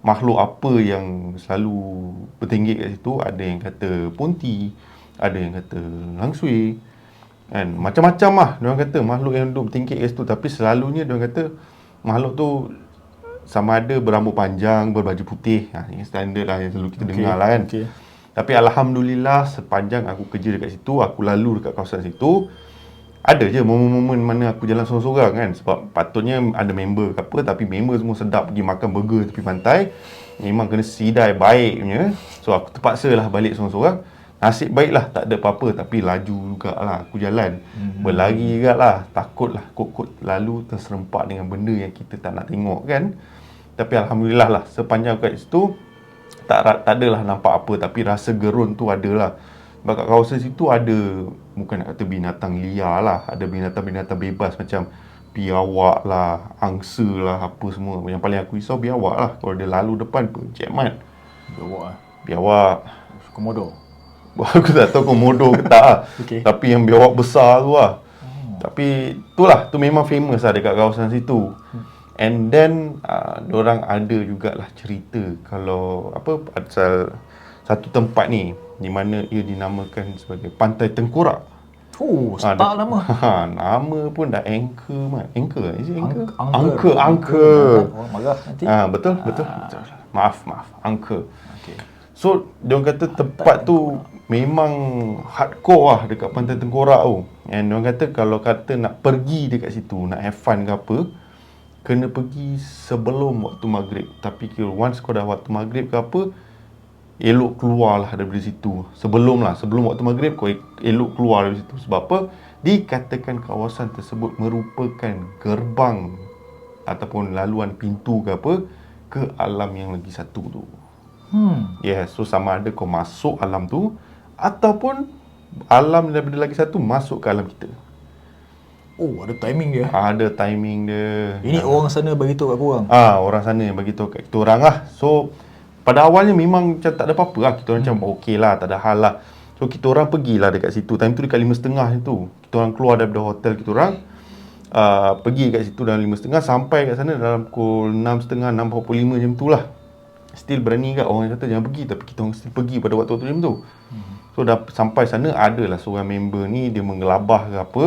Speaker 1: makhluk apa yang selalu bertinggik kat situ. Ada yang kata ponti, ada yang kata langsui, kan? Macam-macam lah diorang kata makhluk yang duduk bertingkik kat situ. Tapi selalunya diorang kata makhluk tu sama ada berambut panjang, berbaju putih. Yang standard lah yang selalu kita dengar lah kan. Tapi Alhamdulillah sepanjang aku kerja dekat situ, aku lalu dekat kawasan situ, ada je momen-momen mana aku jalan sorang-sorang kan. Sebab patutnya ada member ke apa, tapi member semua sedap pergi makan burger tepi pantai. memang kena sidai baik punya. So aku terpaksa lah balik seorang-seorang. Nasib baiklah tak ada apa-apa, tapi laju jugalah aku jalan. Berlari jugalah, takutlah kot-kot lalu terserempak dengan benda yang kita tak nak tengok kan. Tapi alhamdulillah lah, sepanjang kat situ tak adalah nampak apa, tapi rasa gerun tu adalah. Sebab kat kawasan situ ada, bukan nak kata binatang liar lah, ada binatang-binatang bebas macam biawak lah, angsa lah, apa semua. Yang paling aku risau biawak lah. Kalau dia lalu depan pun jamat. Biawak
Speaker 2: Komodo.
Speaker 1: aku tak tahu komodo ke tak lah.
Speaker 2: Okay.
Speaker 1: Tapi yang biawak besar tu lah. Tapi tu memang famous lah dekat kawasan situ. And then diorang ada jugalah cerita kalau asal satu tempat ni di mana ia dinamakan sebagai Pantai Tengkorak.
Speaker 2: Start lama.
Speaker 1: Nama pun dah Anchor. Is it Anchor?
Speaker 2: Angker. Orang marah nanti.
Speaker 1: Betul. Maaf. Anchor.
Speaker 2: Okay.
Speaker 1: So, diorang kata tempat tu memang hardcore lah dekat Pantai Tengkorak tu. And diorang kata kalau kata nak pergi dekat situ, nak have fun ke apa, kena pergi sebelum waktu maghrib. Tapi once kau dah waktu maghrib ke apa, elok keluar lah daripada situ. Sebelum waktu maghrib kau elok keluar dari situ. Sebab apa? Dikatakan kawasan tersebut merupakan gerbang ataupun laluan pintu ke apa ke alam yang lagi satu tu. So sama ada kau masuk alam tu ataupun alam daripada lagi satu masuk ke alam kita.
Speaker 2: Ada timing dia.
Speaker 1: Ada timing dia.
Speaker 2: Ini orang sana beritahu kat korang.
Speaker 1: Orang sana yang beritahu kat kita orang lah. So pada awalnya memang macam tak ada apa-apa lah. Kita orang macam okey lah, tak ada hal lah. So kita orang pergilah dekat situ. Time tu dekat 5.30 situ. Kita orang keluar daripada hotel kita orang, pergi kat situ dalam 5.30, sampai kat sana dalam pukul 6.30, 6.45 macam tu lah. Still berani kat orang kata jangan pergi, tapi kita orang still pergi pada waktu-waktu macam tu. So dah sampai sana, adalah seorang member ni dia mengelabah ke apa,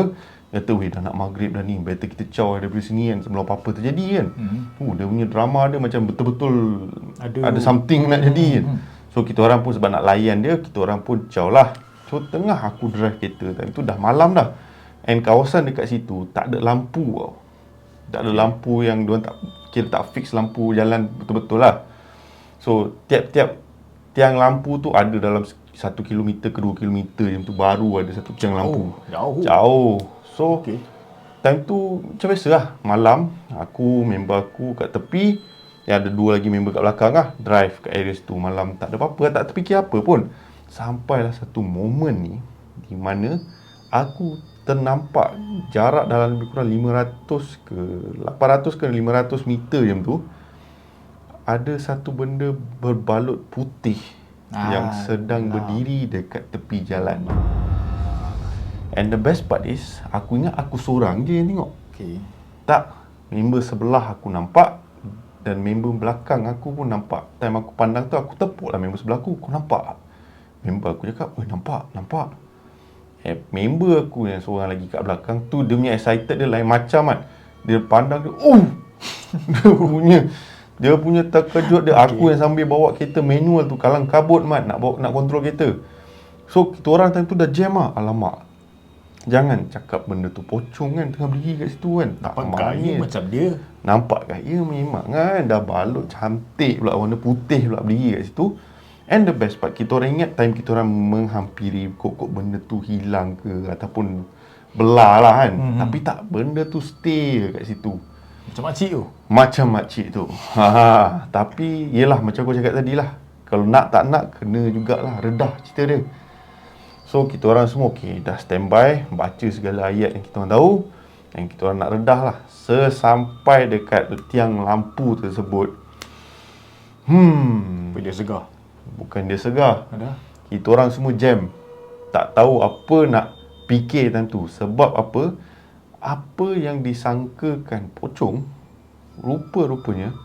Speaker 1: kata weh dah nak maghrib dah ni, better kita caw daripada sini kan sebelum apa-apa terjadi kan. Dia punya drama dia macam betul-betul ada something nak jadi kan. So kita orang pun sebab nak layan dia, kita orang pun caw lah. So tengah aku drive kereta, time tu dah malam dah. And kawasan dekat situ tak ada lampu tau. Tak ada lampu yang diorang tak fix lampu jalan betul-betul lah. So tiap-tiap tiang lampu tu ada dalam 1 kilometer ke 2 kilometer macam tu baru ada satu tiang lampu. Jauh. So time tu macam biasa lah, malam aku, member aku kat tepi, yang ada 2 lagi member kat belakang lah, drive kat area situ. Malam tak ada apa-apa, tak terfikir apa pun. Sampailah satu momen ni di mana aku ternampak jarak dalam lebih kurang 500 ke 800 ke 500 meter macam tu, ada satu benda berbalut putih yang sedang berdiri dekat tepi jalan. And the best part is, aku ingat aku seorang je yang tengok. Tak, member sebelah aku nampak dan member belakang aku pun nampak. Time aku pandang tu, aku tepuk lah member sebelah aku. Kau nampak tak? Member aku cakap, nampak. Member aku yang seorang lagi kat belakang tu, dia punya excited dia lain macam kan. Dia pandang dia, dia punya terkejut dia. Aku yang sambil bawa kereta manual tu kalang kabut nak kontrol kereta. So kita orang time tu dah jam lah. Alamak, jangan cakap benda tu pocong kan, tengah berdiri kat situ kan.
Speaker 2: Nampak gaya macam dia.
Speaker 1: Nampak gaya memang kan. Dah balut cantik pula, warna putih pula berdiri kat situ. And the best part, kita orang ingat time kita orang menghampiri, kok benda tu hilang ke ataupun belah lah kan. Tapi tak, benda tu stay kat situ. Macam makcik tu. Tapi yelah, macam aku cakap tadi lah, kalau nak tak nak kena jugalah redah cerita dia. So kita orang semua dah standby, baca segala ayat yang kita orang tahu, dan kita orang nak redah lah. Sesampai dekat tiang lampu tersebut,
Speaker 2: Dia segar.
Speaker 1: bukan dia segar, kita orang semua jam. Tak tahu apa nak fikir time tu. Sebab apa yang disangkakan pocong, rupa-rupanya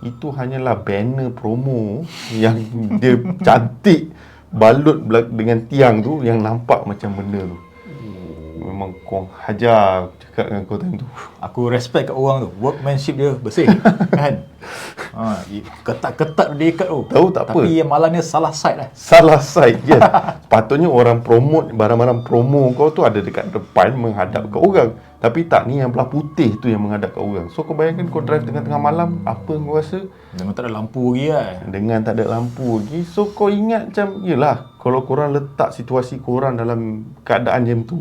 Speaker 1: itu hanyalah banner promo yang dia cantik balut dengan tiang tu, yang nampak macam benda tu. Memang kau hajar cakap dengan kau time tu.
Speaker 2: Aku respect kat orang tu. Workmanship dia bersih. Kan? Ketat-ketat dia ikat tu.
Speaker 1: Tahu tak apa.
Speaker 2: Tapi yang malangnya salah side lah.
Speaker 1: Salah side, yes. Patutnya orang promote barang-barang promo kau tu ada dekat depan menghadap ke orang. Tapi tak, ni yang belah putih tu yang menghadap ke orang. So kau bayangkan kau drive tengah-tengah malam, apa yang kau rasa?
Speaker 2: Dengan tak ada lampu lagi lah.
Speaker 1: Dengan tak ada lampu lagi. So kau ingat macam, yelah, kalau korang letak situasi korang dalam keadaan macam tu,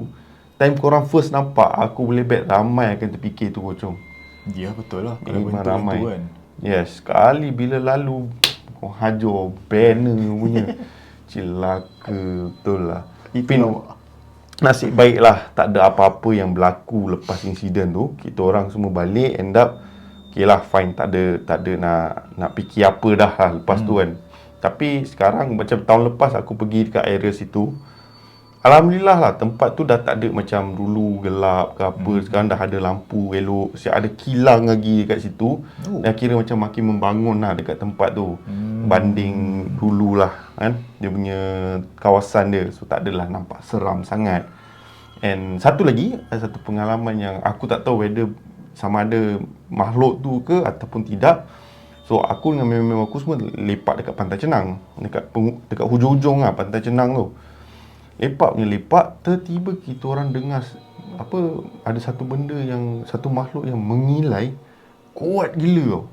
Speaker 1: time korang first nampak, aku boleh bet ramai akan terfikir tu Kocong.
Speaker 2: Ya betul lah. Kalau
Speaker 1: Memang
Speaker 2: bentuk
Speaker 1: ramai.
Speaker 2: itu kan.
Speaker 1: Yes, sekali bila lalu kau hajar banner punya. Celaka betul lah. Nasib baiklah tak ada apa-apa yang berlaku lepas insiden tu. Kita orang semua balik, end up okay lah, fine, tak ada nak fikir apa dah lah lepas tu kan. Tapi sekarang macam tahun lepas aku pergi dekat area situ, alhamdulillah lah, tempat tu dah tak ada macam dulu gelap ke apa. Sekarang dah ada lampu elok, siap ada kilang lagi dekat situ. Dah kira macam makin membangun lah dekat tempat tu, banding dulu lah kan, dia punya kawasan dia. So tak adalah nampak seram sangat. And satu lagi, ada satu pengalaman yang aku tak tahu whether sama ada makhluk tu ke ataupun tidak. So aku dengan memang aku semua lepak dekat Pantai Cenang, dekat hujung-hujung lah Pantai Cenang tu. Lepak, tiba-tiba kita orang dengar ada satu benda yang, satu makhluk yang mengilai kuat gila tau.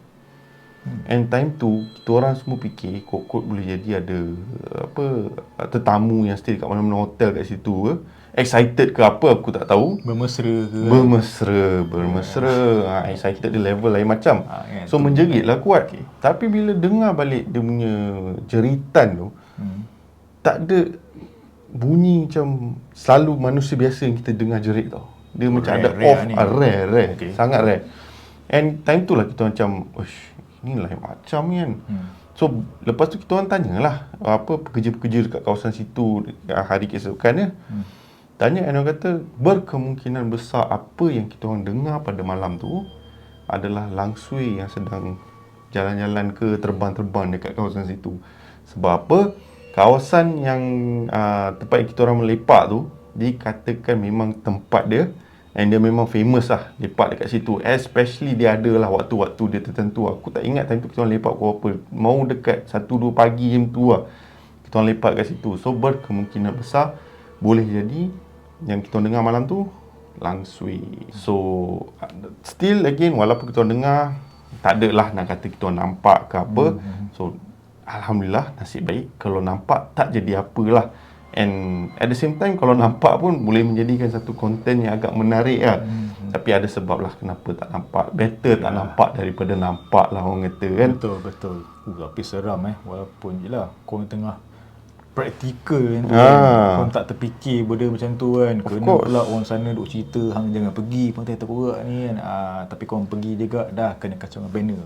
Speaker 1: And time tu kita orang semua fikir kot boleh jadi ada tetamu yang stay dekat mana-mana hotel kat situ ke, excited ke apa aku tak tahu. Bermesra. Excited dia level lain macam. So menjerit lah kuat. Tapi bila dengar balik dia punya jeritan tu, tak ada bunyi macam selalu manusia biasa yang kita dengar jerit tau. Dia macam ada off, rare. Okay. Sangat rare. And time tu lah kita macam, ni lain macam ni kan. So lepas tu kita orang tanyalah pekerja-pekerja dekat kawasan situ hari keesokannya. Tanya, and orang kata berkemungkinan besar apa yang kita orang dengar pada malam tu adalah langsui yang sedang jalan-jalan ke terbang-terbang dekat kawasan situ. Sebab apa? Kawasan yang tempat yang kita orang melepak tu dikatakan memang tempat dia, and dia memang famous lah lepak dekat situ. Especially dia ada lah waktu-waktu dia tertentu. Aku tak ingat time tu kita orang lepak pukul apa. Mau dekat 1-2 pagi macam tu lah kita orang lepak kat situ. So berkemungkinan besar boleh jadi yang kita dengar malam tu langsui. So still again, walaupun kita dengar, tak ada lah nak kata kita nampak ke apa. So alhamdulillah, nasib baik. Kalau nampak tak jadi apalah. And at the same time, kalau nampak pun boleh menjadikan satu konten yang agak menarik lah. Tapi ada sebab lah kenapa tak nampak. Better tak nampak daripada nampak lah, orang kata kan.
Speaker 2: Betul. Tapi seram walaupun je lah korang tengah praktikal kan tu korang tak terfikir benda macam tu kan. Kena pula orang sana duk cerita hang jangan pergi Pantai Tengkorak ni kan. Tapi korang pergi juga dah kena kacau dengan banner.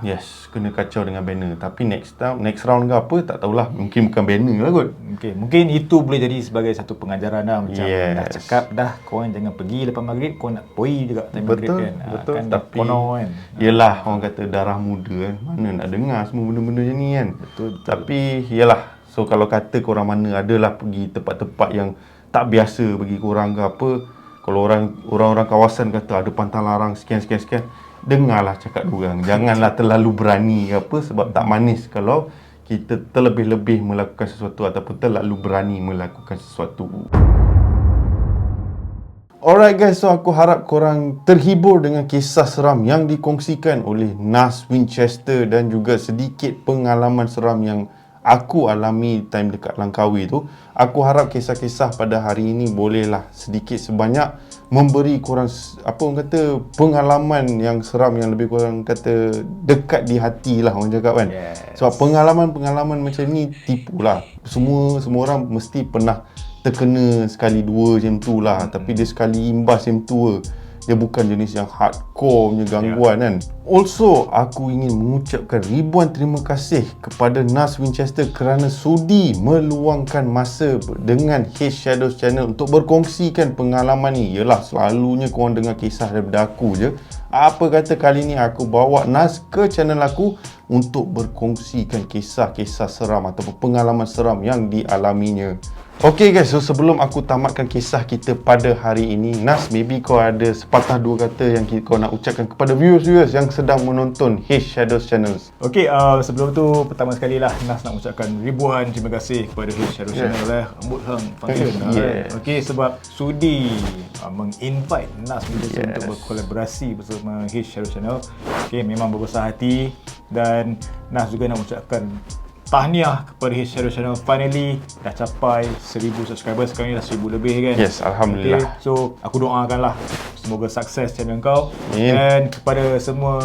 Speaker 2: Yes, kena kacau dengan banner. Tapi next round ke apa tak tahulah. Mungkin bukan banner lah kot. Mungkin itu boleh jadi sebagai satu pengajaran dah. Macam dah cakap dah korang jangan pergi lepas maghrib, korang nak pergi juga time maghrib kan.
Speaker 1: Betul.
Speaker 2: Kan
Speaker 1: tapi
Speaker 2: pono kan.
Speaker 1: Yelah, orang kata darah muda kan, mana nak dengar semua benda-benda macam ni kan. Betul. Tapi yelah, so kalau kata korang mana adalah pergi tempat-tempat yang tak biasa bagi korang ke apa, kalau orang-orang kawasan kata ada pantang larang sekian, dengarlah cakap diorang. Janganlah terlalu berani ke apa, sebab tak manis kalau kita terlebih-lebih melakukan sesuatu ataupun terlalu berani melakukan sesuatu. Alright guys, so aku harap korang terhibur dengan kisah seram yang dikongsikan oleh Nas Winchester dan juga sedikit pengalaman seram yang aku alami time dekat Langkawi tu. Aku harap kisah-kisah pada hari ini bolehlah sedikit sebanyak memberi korang orang kata pengalaman yang seram, yang lebih korang kata dekat di hati lah, orang cakap kan. Sebab pengalaman-pengalaman macam ni tipulah. Semua orang mesti pernah terkena sekali dua macam tu lah. Tapi dia sekali imbas macam tu lah. Dia bukan jenis yang hardcore punya gangguan kan. Also, aku ingin mengucapkan ribuan terima kasih kepada Nas Winchester kerana sudi meluangkan masa dengan His Shadows Channel untuk berkongsikan pengalaman ni. Yelah, selalunya korang dengar kisah daripada aku je. Apa kata kali ni aku bawa Nas ke channel aku untuk berkongsikan kisah-kisah seram ataupun pengalaman seram yang dialaminya. Okay guys, so sebelum aku tamatkan kisah kita pada hari ini, Nas, maybe kau ada sepatah dua kata yang kau nak ucapkan kepada viewers-viewers yang sedang menonton H Shadows Channels.
Speaker 2: Okay, sebelum tu pertama sekali lah Nas nak ucapkan ribuan terima kasih kepada H Shadows Channel Ambut hang function Okay, sebab sudi meng-invite Nas untuk berkolaborasi bersama H Shadows Channel. Okay, memang berbesar hati, dan Nas juga nak ucapkan tahniah kepada H Shadows Channel, finally dah capai 1000 subscribers. Sekarang ni dah 1000 lebih kan.
Speaker 1: Yes, Alhamdulillah.
Speaker 2: Okay, so aku doakan lah semoga sukses channel kau. Dan kepada semua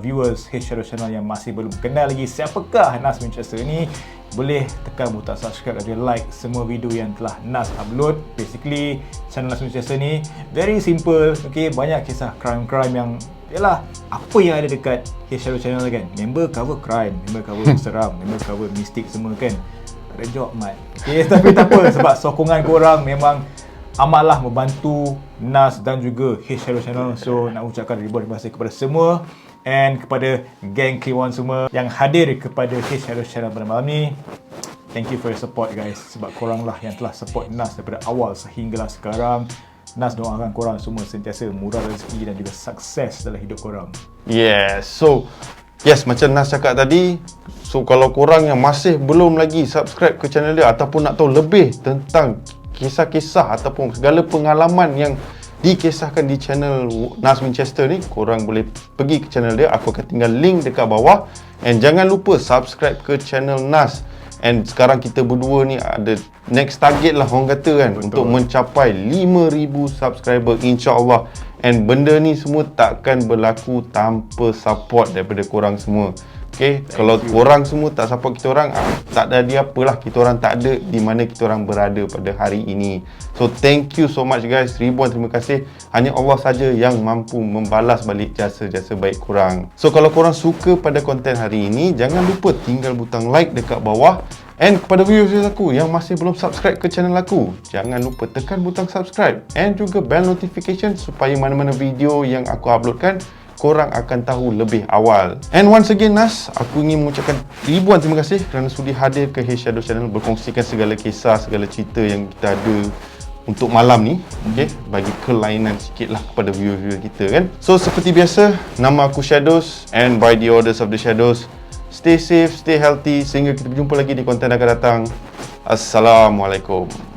Speaker 2: viewers H Shadows Channel yang masih belum kenal lagi siapakah Nas Winchester ni, boleh tekan butang subscribe dan like semua video yang telah Nas upload. Basically channel Nas Winchester ni very simple. Okay, banyak kisah crime-crime yang yalah, apa yang ada dekat H Shadows Channel kan. Member cover crime, member cover seram, member cover mistik semua kan. Tak ada job mat. Okay, tapi tak apa, sebab sokongan korang memang amatlah membantu Nas dan juga H Shadows Channel. So nak ucapkan ribuan terima kasih kepada semua, and kepada geng K1 semua yang hadir kepada H Shadows Channel pada malam ni. Thank you for your support guys, sebab korang lah yang telah support Nas daripada awal sehinggalah sekarang. Nas doakan korang semua sentiasa murah rezeki dan juga sukses dalam hidup korang.
Speaker 1: Yes, so macam Nas cakap tadi, so kalau korang yang masih belum lagi subscribe ke channel dia ataupun nak tahu lebih tentang kisah-kisah ataupun segala pengalaman yang dikisahkan di channel Nas Winchester ni, korang boleh pergi ke channel dia. Aku akan tinggal link dekat bawah, and jangan lupa subscribe ke channel Nas. And sekarang kita berdua ni ada next target lah orang kata kan. Betul. Untuk mencapai 5,000 subscriber insya-Allah. And benda ni semua takkan berlaku tanpa support daripada korang semua. Okay, kalau korang semua tak support kita orang, tak ada apalah, kita orang tak ada di mana kita orang berada pada hari ini. So thank you so much guys, ribuan terima kasih. Hanya Allah saja yang mampu membalas balik jasa-jasa baik korang. So kalau korang suka pada konten hari ini, jangan lupa tinggal butang like dekat bawah. And kepada viewers aku yang masih belum subscribe ke channel aku, jangan lupa tekan butang subscribe and juga bell notification supaya mana-mana video yang aku uploadkan korang akan tahu lebih awal. And once again Nas, aku ingin mengucapkan ribuan terima kasih kerana sudi hadir ke H Shadows Channel, berkongsikan segala kisah, segala cerita yang kita ada untuk malam ni. Okay, bagi kelainan sikit lah kepada viewer-viewer kita kan. So seperti biasa, nama aku Shadows, and by the orders of the Shadows, stay safe, stay healthy, sehingga kita berjumpa lagi di konten akan datang. Assalamualaikum.